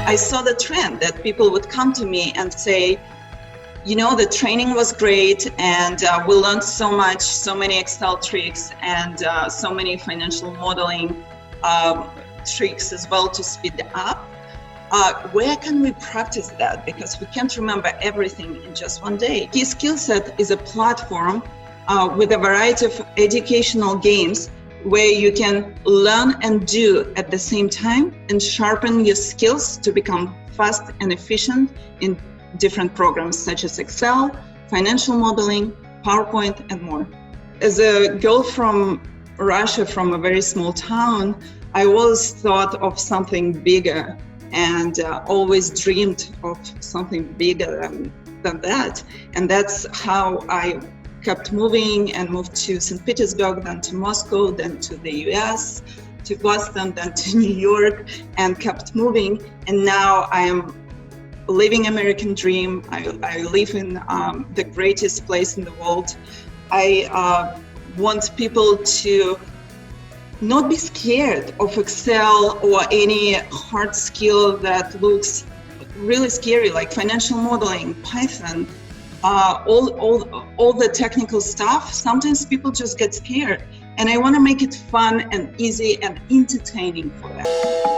I saw the trend that people would come to me and say, you know, the training was great, and we learned so much, so many Excel tricks, and so many financial modeling tricks as well to speed up. Where can we practice that? Because we can't remember everything in just one day. keySkillset is a platform with a variety of educational games where you can learn and do at the same time and sharpen your skills to become fast and efficient in different programs such as Excel, financial modeling, PowerPoint, and more. As a girl from Russia, from a very small town, I always thought of something bigger and always dreamed of something bigger than that. And that's how I kept moving and moved to St. Petersburg, then to Moscow, then to the US, to Boston, then to New York, and kept moving. And now I am living American dream. I live in the greatest place in the world. I want people to not be scared of Excel or any hard skill that looks really scary, like financial modeling, Python, all the technical stuff. Sometimes people just get scared, and I want to make it fun and easy and entertaining for them.